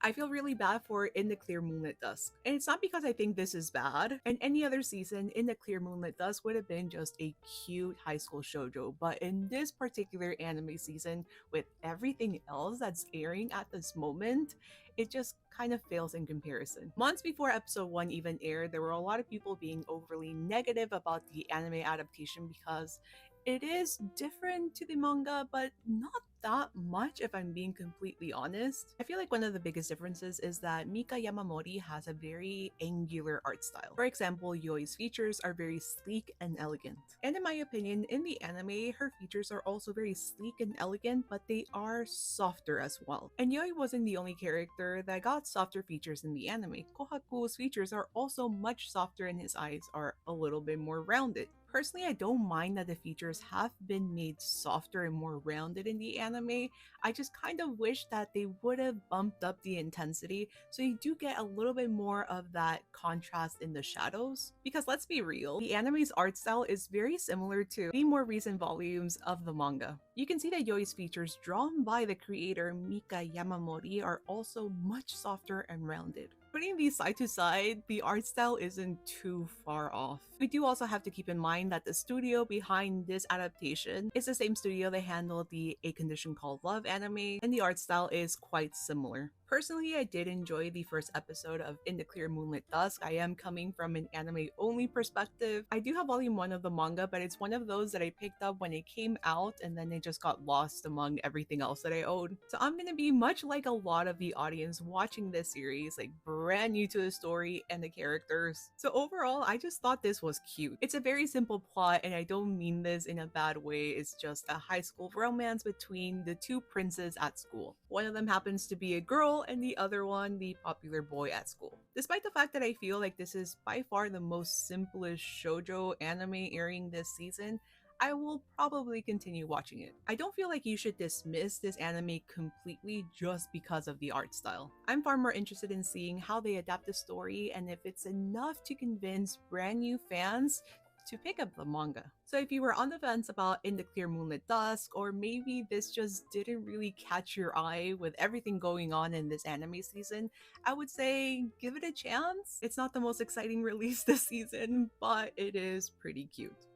I feel really bad for In the Clear Moonlit Dusk. And it's not because I think this is bad. In any other season, In the Clear Moonlit Dusk would have been just a cute high school shoujo. But in this particular anime season, with everything else that's airing at this moment, it just kind of fails in comparison. Months before episode 1 even aired, there were a lot of people being overly negative about the anime adaptation because it is different to the manga, but not that much if I'm being completely honest. I feel like one of the biggest differences is that Mika Yamamori has a very angular art style. For example, Yoi's features are very sleek and elegant. And in my opinion, in the anime, her features are also very sleek and elegant, but they are softer as well. And Yoi wasn't the only character that got softer features in the anime. Kohaku's features are also much softer and his eyes are a little bit more rounded. Personally, I don't mind that the features have been made softer and more rounded in the anime. I just kind of wish that they would have bumped up the intensity so you do get a little bit more of that contrast in the shadows. Because let's be real, the anime's art style is very similar to the more recent volumes of the manga. You can see that Yoi's features drawn by the creator Mika Yamamori are also much softer and rounded. Putting these side to side, the art style isn't too far off. We do also have to keep in mind that the studio behind this adaptation is the same studio that handled the A Condition Called Love anime, and the art style is quite similar. Personally, I did enjoy the first episode of In the Clear Moonlit Dusk. I am coming from an anime-only perspective. I do have volume 1 of the manga, but it's one of those that I picked up when it came out and then it just got lost among everything else that I owed. So I'm gonna be much like a lot of the audience watching this series, like brand new to the story and the characters. So overall, I just thought this was cute. It's a very simple plot and I don't mean this in a bad way. It's just a high school romance between the two princes at school. One of them happens to be a girl and the other one the popular boy at school. Despite the fact that I feel like this is by far the most simplest shoujo anime airing this season, I will probably continue watching it. I don't feel like you should dismiss this anime completely just because of the art style. I'm far more interested in seeing how they adapt the story and if it's enough to convince brand new fans to pick up the manga. So if you were on the fence about In the Clear Moonlit Dusk, or maybe this just didn't really catch your eye with everything going on in this anime season, I would say give it a chance. It's not the most exciting release this season, but it is pretty cute.